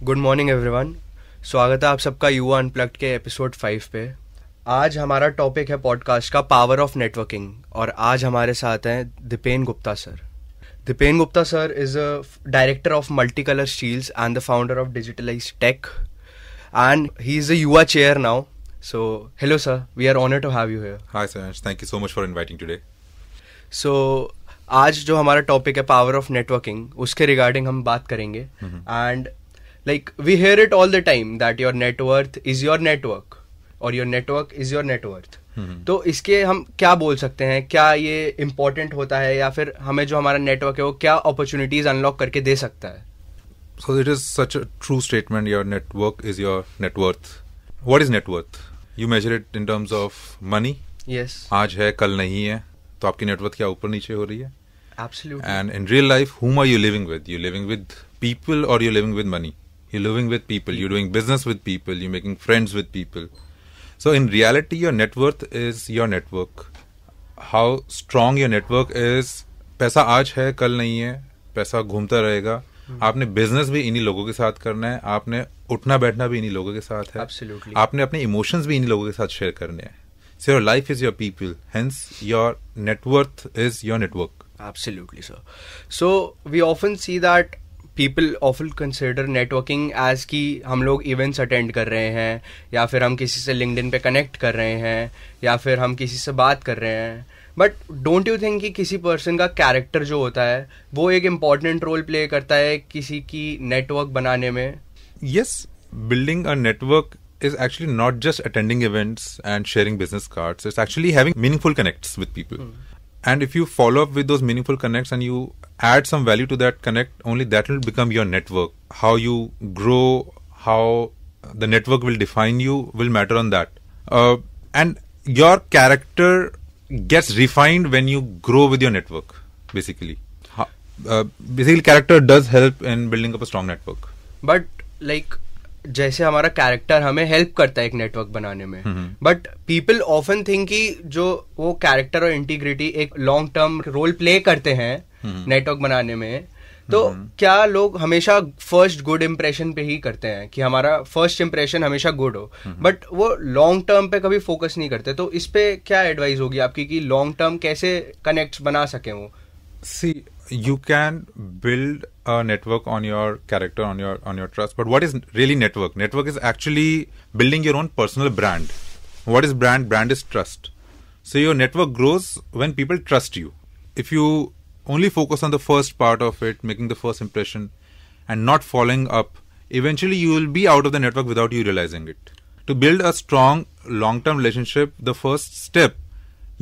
Good morning everyone. स्वागत है आप सबका युवा अनप्लग्ड के एपिसोड 5 पे। आज हमारा टॉपिक है पॉडकास्ट का पावर ऑफ नेटवर्किंग और आज हमारे साथ हैं Dipen Gupta sir. Dipen Gupta sir is a director of multi colour steels and the founder of digitalised tech and he is a युवा chair now. So hello sir, we are honoured to have you here. Hi Sanj, thank you so much for inviting today. So आज जो हमारा topic है power of networking, उसके regarding हम बात करेंगे। And like we hear it all the time that your net worth is your network और your network is your net worth. तो इसके हम क्या बोल सकते हैं? क्या ये इम्पोर्टेंट होता है या फिर हमें जो हमारा नेटवर्क है वो क्या अपॉर्चुनिटीज अनलॉक करके दे सकता है? So it is such a true statement. Your network is your net worth. What is net worth? You measure it in terms of money. Yes. आज है कल नहीं है, तो आपकी नेटवर्थ क्या ऊपर नीचे हो रही है? Absolutely. And in real life, whom are you living with? You're living with people or you're living with money? You're living with people. You're doing business with people. You're making friends with people. So in reality, your net worth is your network. How strong your network is. पैसा आज है कल नहीं है, पैसा घूमता रहेगा. आपने बिजनेस भी इन्हीं लोगों के साथ करना है, आपने उठना बैठना भी इन्हीं लोगों के साथ है. Absolutely. आपने अपने इमोशंस भी इन्हीं लोगों के साथ शेयर करने हैं. So your life is your people. Hence your net worth is your network. Absolutely, sir. So we often see that people often consider networking as कि हम लोग इवेंट्स अटेंड कर रहे हैं या फिर हम किसी से लिंक्डइन पे कनेक्ट कर रहे हैं या फिर हम किसी से बात कर रहे हैं. बट डोंट यू थिंक कि किसी पर्सन का कैरेक्टर जो होता है वो एक इम्पॉर्टेंट रोल प्ले करता है किसी की नेटवर्क बनाने में? Yes, building a network is actually not just attending events and sharing business cards. It's actually having meaningful connects with people. And if you follow up with those meaningful connects and you add some value to that connect, only that will become your network. How you grow, how the network will define you will matter on that. And your character gets refined when you grow with your network, basically. Basically, character does help in building up a strong network. But like जैसे हमारा character हमें help करता है एक network बनाने में, but people often think कि जो वो कैरेक्टर और इंटीग्रिटी एक लॉन्ग टर्म रोल प्ले करते हैं नेटवर्क बनाने में, तो क्या लोग हमेशा फर्स्ट गुड इम्प्रेशन पे ही करते हैं कि हमारा फर्स्ट इम्प्रेशन हमेशा गुड हो, बट वो लॉन्ग टर्म पे कभी फोकस नहीं करते? तो इस पे क्या एडवाइस होगी आपकी कि लॉन्ग टर्म कैसे कनेक्ट बना सकें वो? See, you can build a network on your character, on your trust. But what is really network? Network is actually building your own personal brand. What is brand? Brand is trust. So your network grows when people trust you. If you only focus on the first part of it, making the first impression, and not following up, eventually you will be out of the network without you realizing it. To build a strong long-term relationship, the first step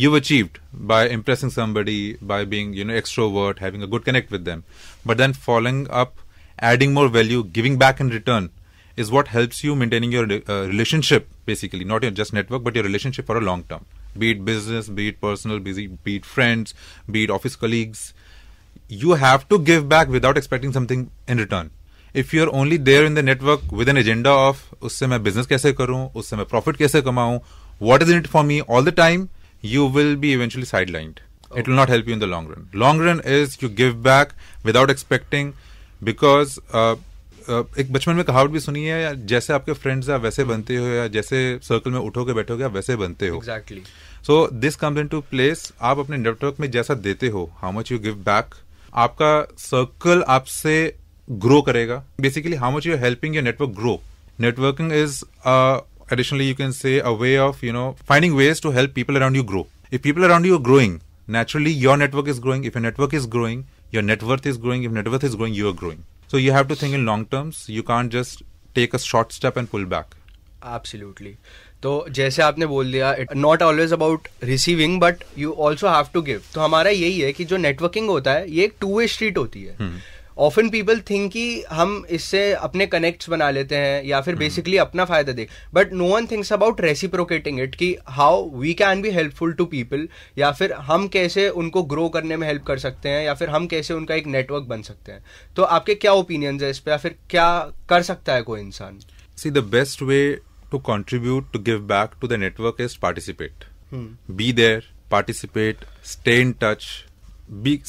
you've achieved by impressing somebody, by being, extrovert, having a good connect with them. But then following up, adding more value, giving back in return is what helps you maintaining your relationship, basically. Not your just network, but your relationship for a long term. Be it business, be it personal, be it friends, be it office colleagues. You have to give back without expecting something in return. If you're only there in the network with an agenda of, उससे मैं business कैसे करूँ, उससे मैं profit कैसे कमाऊँ, what is in it for me all the time, you will be eventually sidelined. It will not help you in the long run. Long run is you give back without expecting, because एक बचपन में कहावत भी सुनी है, जैसे आपके friends आप वैसे बनते हो, या जैसे सर्कल में उठोगे बैठोगे आप वैसे बनते हो. Exactly. So this comes into place. आप अपने नेटवर्क में जैसा देते हो, how much you give back, आपका सर्कल आपसे ग्रो करेगा. Basically, how much you are helping your network grow. Networking is additionally, you can say a way of, finding ways to help people around you grow. If people around you are growing, naturally your network is growing. If your network is growing, your net worth is growing. If net worth is growing, you are growing. So you have to think in long terms. You can't just take a short step and pull back. Absolutely. तो जैसे आपने बोल दिया, not always about receiving but you also have to give. तो हमारा यही है कि जो नेटवर्किंग होता है ये एक टू वे स्ट्रीट होती है. ऑफन पीपल थिंक कि हम इससे अपने कनेक्ट्स बना लेते हैं या फिर बेसिकली अपना फायदा देख, but no one thinks about reciprocating it कि how we can be helpful to people, या फिर हम कैसे उनको ग्रो करने में हेल्प कर सकते हैं, या फिर हम कैसे उनका एक नेटवर्क बन सकते हैं. तो आपके क्या ओपिनियंस है इस पे, या फिर क्या कर सकता है कोई इंसान? See, the best way to contribute to give back to the network is participate. Be there, participate, stay in touch,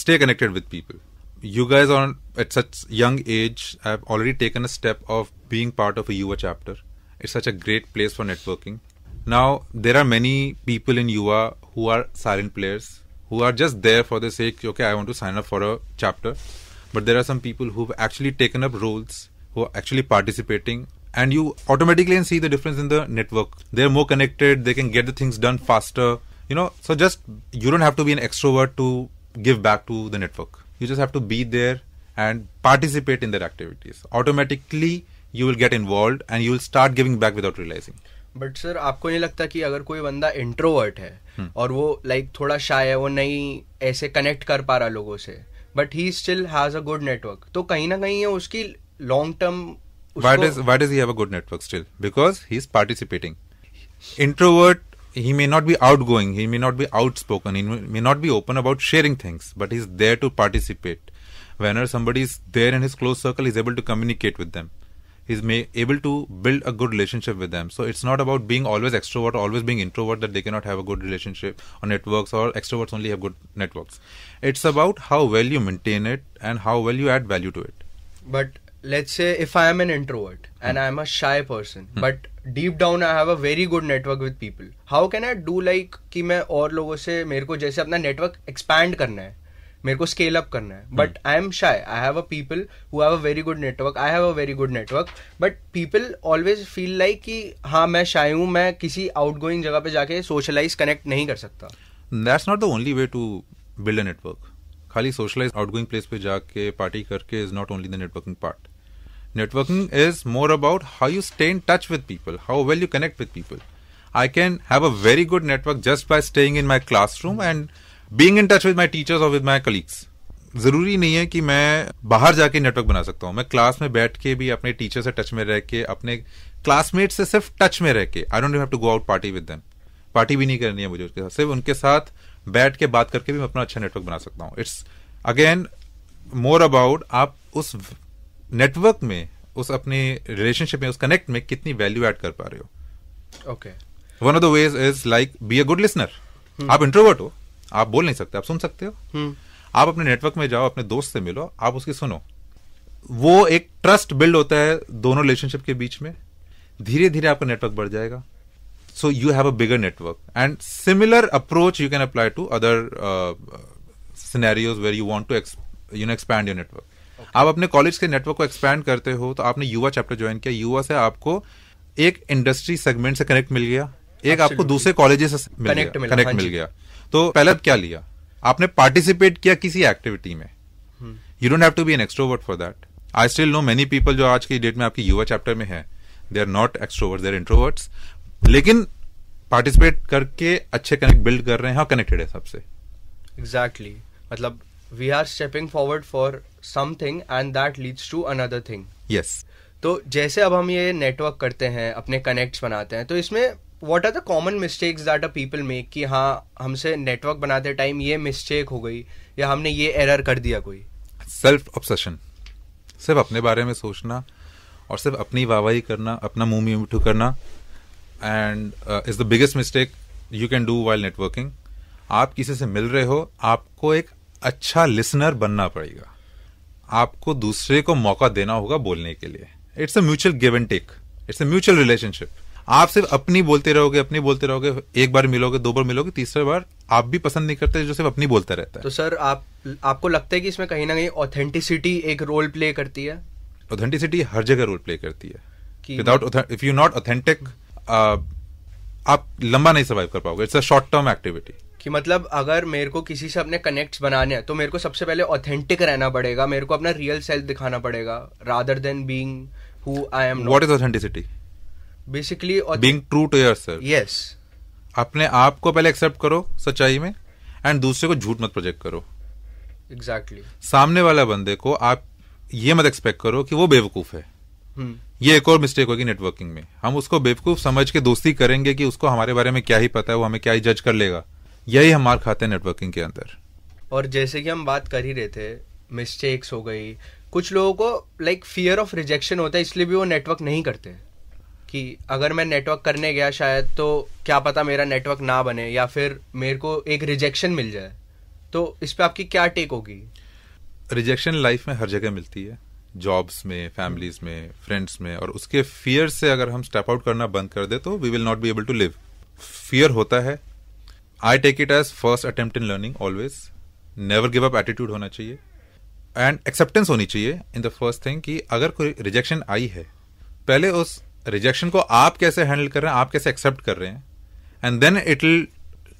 stay connected with people. you guys are at such young age have already taken a step of being part of a Yuva chapter. It's such a great place for networking. Now, there are many people in Yuva who are silent players, who are just there for the sake, okay, I want to sign up for a chapter. But there are some people who've actually taken up roles, who are actually participating, and you automatically see the difference in the network. They're more connected, they can get the things done faster, so just, you don't have to be an extrovert to give back to the network. You just have to be there and participate in their activities. Automatically, you will get involved and you will start giving back without realizing. But sir आपको नहीं लगता कि अगर कोई बंदा introvert है और वो थोड़ा शाय है, वो नहीं ऐसे कनेक्ट कर पा रहा लोगों से, but he still has a good network, तो कहीं ना कहीं उसकी long term why does he have a good network still? Because he's participating. Introvert, he may not be outgoing, he may not be outspoken, he may not be open about sharing things, but he's there to participate. Whenever somebody is there in his close circle, he's able to communicate with them. He's able to build a good relationship with them. So it's not about being always extrovert, always being introvert, that they cannot have a good relationship or networks, or extroverts only have good networks. It's about how well you maintain it and how well you add value to it. But let's say if I am an introvert and I am a shy person, but deep down I have a very good network with people. How can I do कि मैं और लोगों से, मेरे को जैसे अपना network expand करना है, मेरे को स्केल अप करना है, but I am shy, I have a people who have a very good network, I have a very good network, but people always feel like कि हाँ मैं शाय हूँ, मैं किसी आउटगोइंग जगह पे जाके सोशलाइज कनेक्ट नहीं कर सकता. That's not the only way to build a network. खाली सोशलाइज आउटगोइंग प्लेस पे जाके पार्टी करके is not only the networking part. Networking is more about how you stay in touch with people, how well you connect with people. I can have a very good network just by staying in my classroom and being in touch with my teachers or with my colleagues. जरूरी नहीं है कि मैं बाहर जाके network बना सकता हूँ. मैं क्लास में बैठ के भी अपने टीचर से टच में रह के, अपने क्लासमेट से सिर्फ टच में रह के, I don't have to go out party with them. Party भी नहीं करनी है मुझे उसके साथ, सिर्फ उनके साथ बैठ के बात करके भी मैं अपना अच्छा नेटवर्क बना सकता हूँ. इट्स अगेन मोर अबाउट आप उस नेटवर्क में, उस अपने रिलेशनशिप में, उस कनेक्ट में कितनी वैल्यू ऐड कर पा रहे हो. Okay. One of the ways is like be a good listener. आप इंट्रोवर्ट हो, आप बोल नहीं सकते, आप सुन सकते हो. आप अपने नेटवर्क में जाओ, अपने दोस्त से मिलो, आप उसकी सुनो. वो एक ट्रस्ट बिल्ड होता है दोनों रिलेशनशिप के बीच में. धीरे धीरे आपका नेटवर्क बढ़ जाएगा. So you have a bigger network, and similar approach you can apply to other scenarios where you want to expand your network. आप अपने कॉलेज के नेटवर्क को एक्सपैंड करते हो, तो आपने युवा चैप्टर ज्वाइन किया. युवा से आपको एक इंडस्ट्री सेगमेंट से कनेक्ट मिल गया, एक आपको दूसरे कॉलेजेस से कनेक्ट मिल गया. तो पहले क्या लिया, आपने पार्टिसिपेट किया किसी एक्टिविटी में. You don't have to be an extrovert for that. I still know many people जो आज की डेट में आपकी युवा चैप्टर में है, they are not extroverts, they are introverts, लेकिन पार्टिसिपेट करके अच्छे कनेक्ट बिल्ड कर रहे हैं और कनेक्टेड है सबसे. एग्जैक्टली. मतलब we are stepping forward for something and that leads to another thing. Yes. तो जैसे अब हम ये नेटवर्क करते हैं, अपने कनेक्ट्स बनाते हैं, तो इसमें what are the common mistakes that a people make कि हाँ हमसे नेटवर्क बनाते टाइम ये मिस्टेक हो गई या हमने ये एरर कर दिया कोई. सेल्फ ऑब्सेशन, सिर्फ अपने बारे में सोचना और सिर्फ अपनी वाहवाही करना, अपना मुंह मीठू करना, and is the biggest mistake you can do while networking. आप किसी से मिल रहे हो, आपको एक अच्छा लिसनर बनना पड़ेगा. आपको दूसरे को मौका देना होगा बोलने के लिए. It's a mutual give and take, it's a mutual relationship. आप सिर्फ अपनी बोलते रहोगे, एक बार मिलोगे, दो बार मिलोगे, तीसरी बार आप भी पसंद नहीं करते जो सिर्फ अपनी बोलता रहता है. तो सर आपको लगता है कि इसमें कहीं ना कहीं ऑथेंटिसिटी एक रोल प्ले करती है? ऑथेंटिसिटी हर जगह रोल प्ले करती है. Without, if you not authentic, आप लंबा नहीं सर्वाइव कर पाओगे. It's a short term activity. कि मतलब अगर मेरे को किसी से अपने कनेक्ट्स बनाने हैं, तो मेरे को सबसे पहले ऑथेंटिक रहना पड़ेगा, मेरे को अपना रियल सेल्फ दिखाना पड़ेगा, rather than being who I am not. What is authenticity? Basically being true to yourself. Yes. अपने आप को पहले एक्सेप्ट करो सच्चाई में, एंड दूसरे को झूठ मत प्रोजेक्ट करो. एग्जैक्टली. सामने वाला बंदे को आप ये मत एक्सपेक्ट करो कि वो बेवकूफ है. ये एक और मिस्टेक होगी नेटवर्किंग में. हम उसको बेवकूफ समझ के दोस्ती करेंगे कि उसको हमारे बारे में क्या ही पता है, वो हमें क्या ही जज कर लेगा. यही हम मार खाते हैं नेटवर्किंग के अंदर. और जैसे कि हम बात कर ही रहे थे, मिस्टेक्स हो गई, कुछ लोगों को लाइक फियर ऑफ रिजेक्शन होता है, इसलिए भी वो नेटवर्क नहीं करते. कि अगर मैं नेटवर्क करने गया शायद, तो क्या पता मेरा नेटवर्क ना बने या फिर मेरे को एक रिजेक्शन मिल जाए. तो इस पे आपकी क्या टेक होगी? रिजेक्शन लाइफ में हर जगह मिलती है, जॉब्स में, फैमिलीज में, फ्रेंड्स में, और उसके फियर से अगर हम स्टेप आउट करना बंद कर दे तो we will not be able to live. Fear होता है, I take it as first attempt in learning. Always never give up attitude होना चाहिए एंड एक्सेप्टेंस होनी चाहिए इन द फर्स्ट थिंग कि अगर कोई रिजेक्शन आई है, पहले उस रिजेक्शन को आप कैसे हैंडल कर रहे हैं, आप कैसे एक्सेप्ट कर रहे हैं, and then it will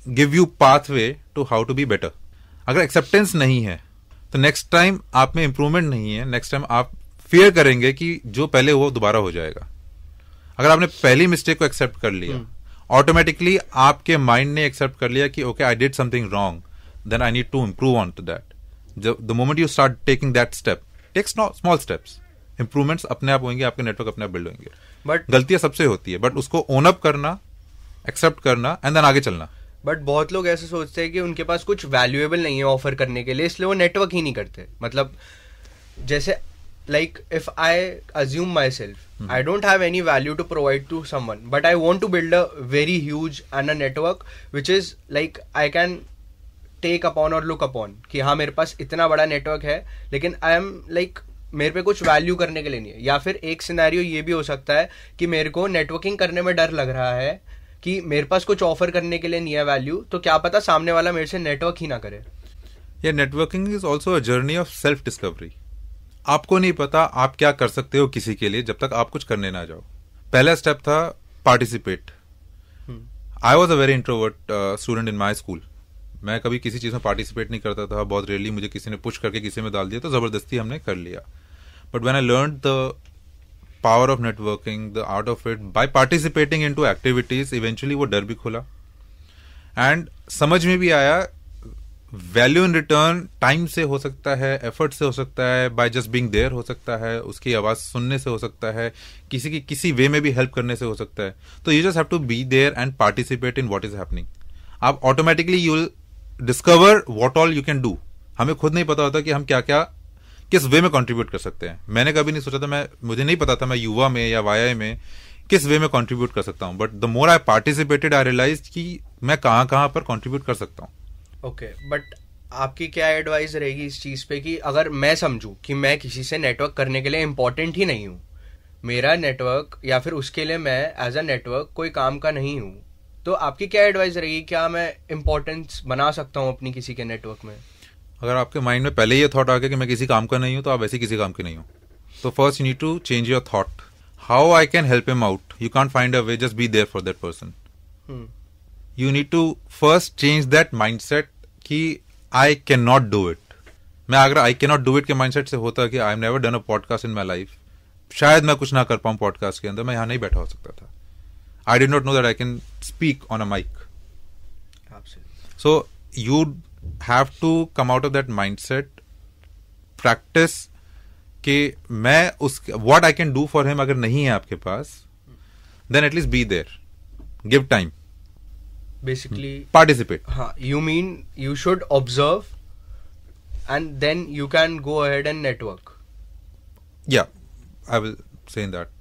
give you pathway to how to be better. अगर एक्सेप्टेंस नहीं है तो नेक्स्ट टाइम आप में इंप्रूवमेंट नहीं है, नेक्स्ट टाइम आप फियर करेंगे कि जो पहले हुआ दोबारा हो जाएगा. अगर आपने पहली मिस्टेक को एक्सेप्ट कर लिया, ऑटोमेटिकली आपके माइंड ने एक्सेप्ट कर लिया कि okay I did something wrong, then I need to improve on to that. The moment you start taking that step, take small steps, improvements अपने आप होंगे, आपके नेटवर्क अपने आप बिल्ड होंगे. बट गलतियां सबसे होती है, बट उसको ओन अप करना, एक्सेप्ट करना एंड देन आगे चलना. बट बहुत लोग ऐसे सोचते हैं कि उनके पास कुछ वैल्यूएबल नहीं है ऑफर करने के लिए, इसलिए वो नेटवर्क ही नहीं करते. मतलब जैसे like if I assume my self, I don't have any value to provide to someone, but I want to build a very huge and a network which is like I can take upon or look upon कि हाँ मेरे पास इतना बड़ा network है, लेकिन I am like मेरे पे कुछ वैल्यू करने के लिए नहीं है. या फिर एक सिनेरियो ये भी हो सकता है कि मेरे को नेटवर्किंग करने में डर लग रहा है कि मेरे पास कुछ ऑफर करने के लिए नहीं है वैल्यू, तो क्या पता सामने वाला मेरे से नेटवर्क ही ना करे. ये networking is also a journey of self discovery. आपको नहीं पता आप क्या कर सकते हो किसी के लिए जब तक आप कुछ करने ना जाओ. पहला स्टेप था participate. I was a very introvert student in my school. मैं कभी किसी चीज में पार्टिसिपेट नहीं करता था. बहुत रेयरली मुझे किसी ने पुश करके किसी में डाल दिया तो जबरदस्ती हमने कर लिया. But when I learn the power of networking, the art of it, by participating in two activities, eventually वो डर भी खुला एंड समझ में भी आया वैल्यू इन रिटर्न टाइम से हो सकता है, एफर्ट से हो सकता है, बाय जस्ट बीइंग देयर हो सकता है, उसकी आवाज सुनने से हो सकता है, किसी की किसी वे में भी हेल्प करने से हो सकता है. तो you just have to be there and participate in what is happening. आप automatically you will discover what all you can do. हमें खुद नहीं पता होता कि हम क्या क्या किस वे में कंट्रीब्यूट कर सकते हैं. मैंने कभी नहीं सोचा था, मुझे नहीं पता था मैं युवा में या वाई में किस वे में कंट्रीब्यूट कर सकता हूं. But the more I participated I realise कि मैं कहां कहां पर कंट्रीब्यूट कर सकता हूं. ओके, बट आपकी क्या एडवाइस रहेगी इस चीज पे कि अगर मैं समझूं कि मैं किसी से नेटवर्क करने के लिए इंपॉर्टेंट ही नहीं हूं, मेरा नेटवर्क या फिर उसके लिए मैं एज अ नेटवर्क कोई काम का नहीं हूं, तो आपकी क्या एडवाइस रहेगी? क्या मैं इंपॉर्टेंस बना सकता हूं अपनी किसी के नेटवर्क में? अगर आपके माइंड में पहले ये थॉट आ गया कि मैं किसी काम का नहीं हूं, तो आप वैसे किसी काम के नहीं हो. तो first you need to change your thought. How I can help him out. You can't find a way, just be there for that person. You need to first change that mindset कि I can not do it. मैं अगर I can not do it के mindset से होता कि I am never done a podcast in my life, शायद मैं कुछ ना कर पाऊं पॉडकास्ट के अंदर, मैं यहां नहीं बैठा हो सकता था. I did not know that I can speak on a mic. So you have to come out of that mindset, practice कि मैं उस what I can do for him अगर नहीं है आपके पास, then at least be there, give time, basically participate. You mean you should observe and then you can go ahead and network. Yeah, I will say in that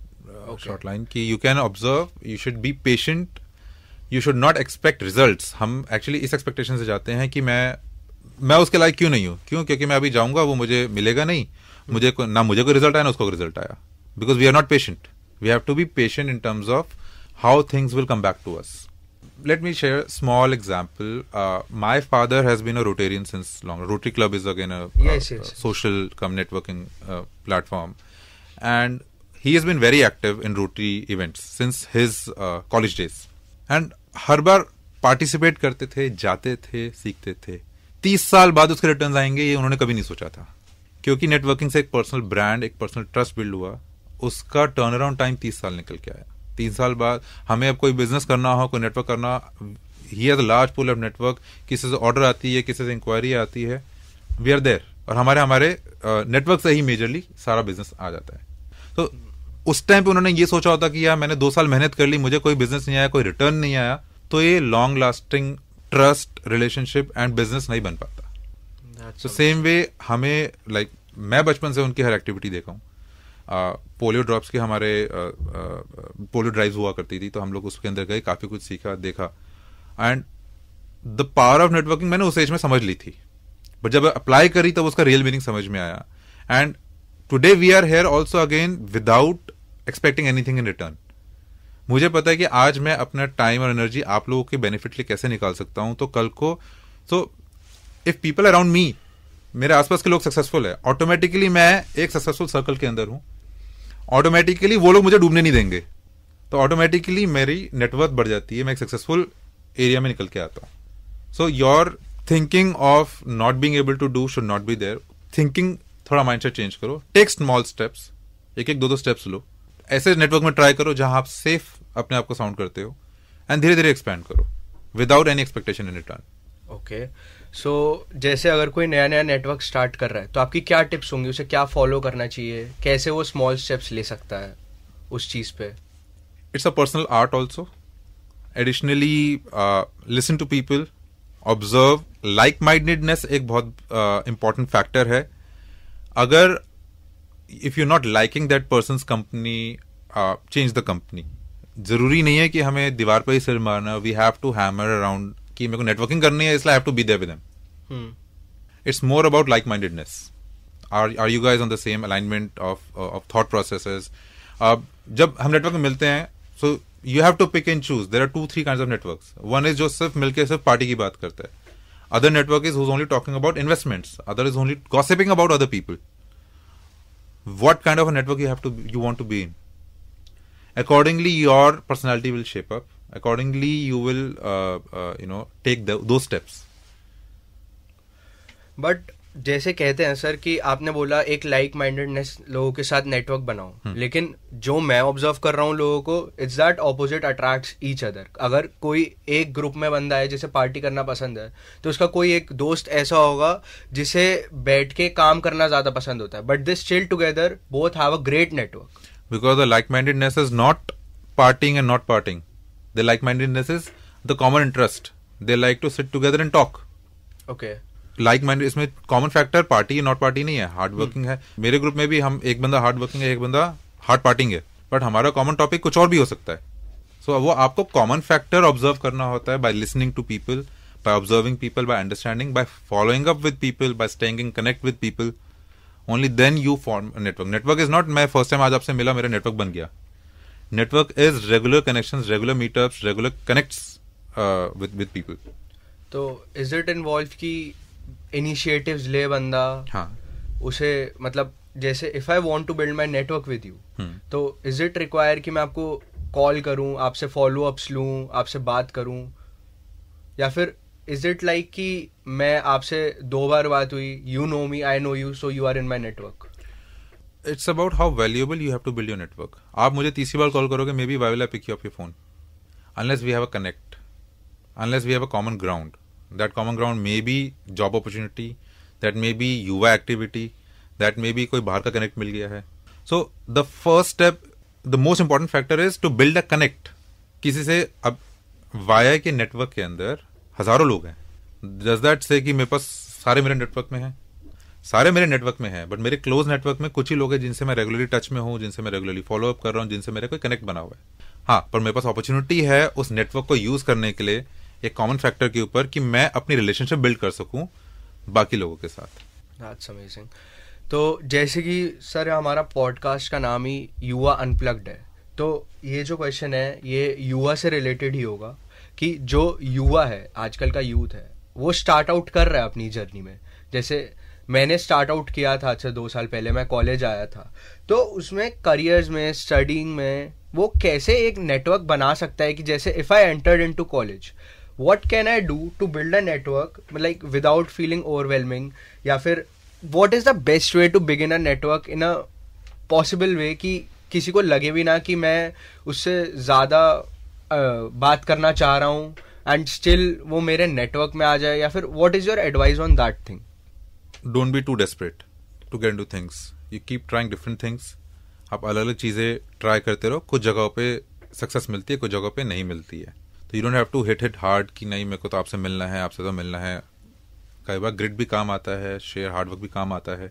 short line कि you can observe, you should be patient, you should not expect results. हम actually इस expectation से जाते हैं कि मैं उसके लायक क्यों नहीं हूँ. क्यों? क्योंकि मैं अभी जाऊंगा वो मुझे मिलेगा नहीं, मुझे कोई रिजल्ट आया ना उसको रिजल्ट आया. Because we are not patient. We have to be patient in terms of how things will come back to us. Let me share a small example. My father has been a Rotarian since long. Rotary Club is again a social networking platform, and he has been very active in Rotary events since his college days. And her bar participate करते थे, जाते थे, सीखते थे. 30 साल बाद उसके returns आएंगे ये उन्होंने कभी नहीं सोचा था, क्योंकि नेटवर्किंग से एक पर्सनल ब्रांड, एक पर्सनल ट्रस्ट बिल्ड हुआ. उसका टर्न अराउंड टाइम 30 साल निकल के आया. 3 साल बाद हमें अब कोई बिजनेस करना हो, कोई नेटवर्क करना, he has a large pool of network. किसी से ऑर्डर आती है, किसी से इंक्वायरी आती है, वी आर देयर. और हमारे नेटवर्क से ही मेजरली सारा बिजनेस आ जाता है. तो उस टाइम पे उन्होंने ये सोचा होता कि यार मैंने 2 साल मेहनत कर ली, मुझे कोई बिजनेस नहीं आया, कोई रिटर्न नहीं आया, तो ये long lasting trust, relationship and business नहीं बन पाता. तो सेम वे हमें मैं बचपन से उनकी हर एक्टिविटी देखा हूँ. पोलियो ड्रॉप्स के हमारे पोलियो ड्राइव्स हुआ करती थी, तो हम लोग उसके अंदर गए, काफी कुछ सीखा, देखा. And the power of networking मैंने उस एज में समझ ली थी. बट जब अप्लाई करी तब उसका रियल मीनिंग समझ में आया. And today we are here also again without expecting anything in return. मुझे पता है कि आज मैं अपना टाइम और एनर्जी आप लोगों के बेनिफिट लिए कैसे निकाल सकता हूं. तो कल को so if people around me, मेरे आसपास के लोग सक्सेसफुल है, ऑटोमेटिकली मैं एक सक्सेसफुल सर्कल के अंदर हूं, ऑटोमेटिकली वो लोग मुझे डूबने नहीं देंगे, तो ऑटोमेटिकली मेरी नेटवर्थ बढ़ जाती है, मैं एक सक्सेसफुल एरिया में निकल के आता हूं. So your thinking of not being able to do should not be there. Thinking थोड़ा माइंडसेट चेंज करो, टेक स्मॉल स्टेप्स, एक एक दो स्टेप्स लो. ऐसे नेटवर्क में ट्राई करो जहां आप सेफ अपने आप को साउंड करते हो, एंड धीरे धीरे एक्सपैंड करो without any expectation in return. Okay, so जैसे अगर कोई नया नया नेटवर्क स्टार्ट कर रहा है तो आपकी क्या टिप्स होंगी, उसे क्या फॉलो करना चाहिए, कैसे वो स्मॉल स्टेप्स ले सकता है उस चीज पे? It's a personal art also. Additionally listen to people, observe. Like mindedness एक बहुत इंपॉर्टेंट फैक्टर है. अगर if you not liking that person's company, change the company. जरूरी नहीं है कि हमें दीवार पर ही सिर मारना. We have to hammer around कि मेरे को नेटवर्किंग करनी है इसलिए I have to be there with them. It's more about like mindedness. Are you guys on the same alignment of thought processes? जब हम नेटवर्क में मिलते हैं, so you have to pick and choose. There are 2-3 kinds of networks. One is जो सिर्फ मिलकर सिर्फ party की बात करता है. Other network is who's only talking about investments. Other is only gossiping about other people. What kind of a network you want to be in? Accordingly, your personality will shape up. Accordingly, you will take those steps. But जैसे कहते हैं sir कि आपने बोला एक like mindedness लोगों के साथ नेटवर्क बनाओ, लेकिन जो मैं ऑब्जर्व कर रहा हूँ लोगों को, it's that opposite attracts each other. अगर कोई एक ग्रुप में बंदा है जिसे पार्टी करना पसंद है, तो उसका कोई एक दोस्त ऐसा होगा जिसे बैठ के काम करना ज्यादा पसंद होता है. But this chill together both have a great network. Because the like-mindedness is not partying and not partying. The like-mindedness is the common interest. They like to sit together and talk. Okay. Like mind, इसमें common factor party है not party नहीं है, hard working है. मेरे group में भी हम एक बंदा हार्ड वर्किंग है, एक बंदा हार्ड पार्टिंग है, बट हमारा कॉमन टॉपिक कुछ और भी हो सकता है. सो वो आपको कॉमन फैक्टर ऑब्जर्व करना होता है by listening to people, by observing people, by understanding, by following up with people, by staying in connect with people. Only then you form a network. Network is not मैं first time आज आपसे मिला मेरा network बन गया. Network is regular connections, regular meetups, regular connects with people. तो is it involve की initiatives ले बंदा? हाँ. उसे मतलब जैसे if I want to build my network with you, तो इज इट रिक्वायर कि मैं आपको कॉल करूं, आपसे फॉलो अप्स लूं, आपसे बात करूं, या फिर इज इट लाइक कि मैं आपसे 2 बार बात हुई, you know me, I know you, so you are in my network? It's about how valuable you have to build your network. आप मुझे तीसरी बार कॉल करोगे, maybe why will I pick you up your phone? Unless we have a connect, unless we have a common ground. That common ground may be job opportunity, that may be युवा activity, that may be कोई बाहर का connect मिल गया है. So the first step, the most important factor is to build a connect. किसी से अब via के नेटवर्क के अंदर हजारों लोग हैं. Does that say कि मेरे पास सारे मेरे नेटवर्क में हैं? सारे मेरे नेटवर्क में हैं, बट मेरे क्लोज नेटवर्क में कुछ ही लोग हैं जिनसे मैं रेगुलरली टच में हूँ, जिनसे मैं रेगुलरली फॉलो अप कर रहा हूँ, जिनसे मेरे कोई कनेक्ट बना हुआ है. हाँ, पर मेरे पास अपॉर्चुनिटी है उस नेटवर्क को यूज करने के लिए एक कॉमन फैक्टर के ऊपर कि मैं अपनी रिलेशनशिप बिल्ड कर सकूं बाकी लोगों के साथ. That's amazing. तो जैसे कि सर हमारा पॉडकास्ट का नाम ही युवा अनप्लग्ड है, तो ये जो क्वेश्चन है ये युवा से रिलेटेड ही होगा कि जो युवा है, आजकल का यूथ है, वो स्टार्ट आउट कर रहा है अपनी जर्नी में. जैसे मैंने स्टार्ट आउट किया था अच्छा 2 साल पहले, मैं कॉलेज आया था, तो उसमें करियर्स में, स्टडिंग में वो कैसे एक नेटवर्क बना सकता है कि जैसे if I entered into college, what can I do to build a network like without feeling overwhelming, या फिर what is the best way to begin a network in a possible way कि किसी को लगे भी ना कि मैं उससे ज़्यादा बात करना चाह रहा हूँ and still वो मेरे नेटवर्क में आ जाए, या फिर what is your advice on that thing? Don't be too desperate to get into things. You keep trying different things. आप अलग अलग चीज़ें ट्राई करते रहो. कुछ जगहों पे सक्सेस मिलती है, कुछ जगहों पे नहीं मिलती है. तो you don't have to hit hard कि नहीं मेरे को तो आपसे मिलना है, आपसे तो मिलना है. कई बार ग्रिड भी काम आता है, शेयर हार्ड वर्क भी काम आता है,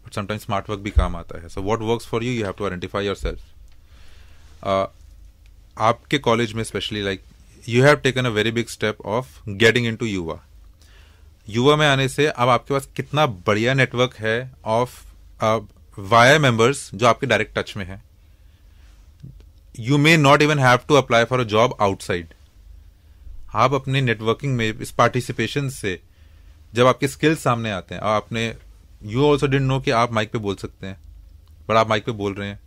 बट समटाइम्स स्मार्ट वर्क भी काम आता है. So what works for you, you have to identify yourself. आपके कॉलेज में specially like you have taken a very big step of getting into Yuva. Yuva में आने से अब आपके पास कितना बढ़िया नेटवर्क है ऑफ वाया मेंबर्स जो आपके डायरेक्ट टच में है. You may not even have to apply for a job outside. आप अपने नेटवर्किंग में इस पार्टिसिपेशन से जब आपके स्किल्स सामने आते हैं, आपने यू ऑल्सो डिडंट नो कि आप माइक पे बोल सकते हैं, पर आप माइक पे बोल रहे हैं.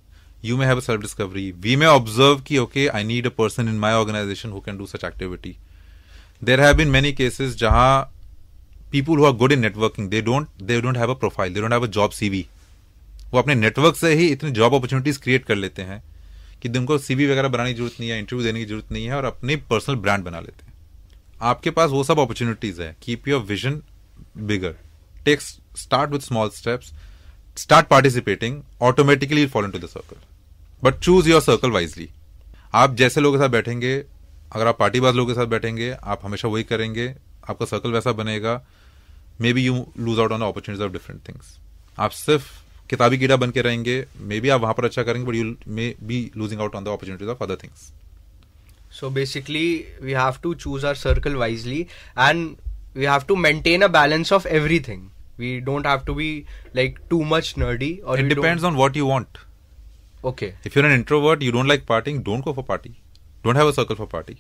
You may have a self discovery. We may observe कि okay I need a person in my organisation who can do such activity. There have been many cases जहां people who are good in networking they don't have a profile, they don't have a job CV. वो अपने network से ही इतनी job opportunities create कर लेते हैं कि उनको सीवी वगैरह बनाने की जरूरत नहीं है, इंटरव्यू देने की जरूरत नहीं है, और अपनी पर्सनल ब्रांड बना लेते हैं. आपके पास वो सब अपॉर्चुनिटीज है. Keep your vision bigger. Start with small steps. Start participating. Automatically follow into the circle. But choose your circle wisely. आप जैसे लोगों के साथ बैठेंगे, अगर आप पार्टीबाज लोगों के साथ बैठेंगे, आप हमेशा वही करेंगे, आपका सर्कल वैसा बनेगा. May be you lose out on the opportunities of different things. आप सिर्फ किताबी कीड़ा बन के रहेंगे, मे बी आप वहां पर अच्छा करेंगे, but you may be losing out on the opportunities of other things. So basically, we have to choose our circle wisely, and we have to maintain a balance of everything. We don't have to be like too much nerdy. Or it depends on what you want. Okay. If you're an introvert, you don't like partying, don't go for party. Don't have a circle for party.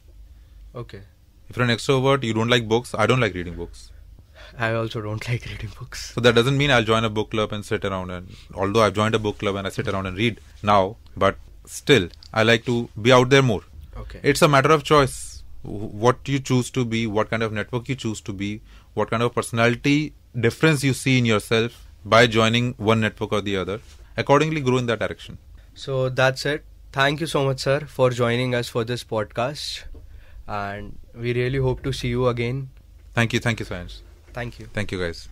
Okay. If you're an extrovert, you don't like books. I don't like reading books. I also don't like reading books. So that doesn't mean I'll join a book club and sit around and, although I've joined a book club and I sit around and read now, but still, I like to be out there more. Okay. It's a matter of choice. What you choose to be, what kind of network you choose to be, what kind of personality difference you see in yourself by joining one network or the other. Accordingly, grow in that direction. So that's it. Thank you so much, sir, for joining us for this podcast. And we really hope to see you again. Thank you, Science. Thank you. Thank you, guys.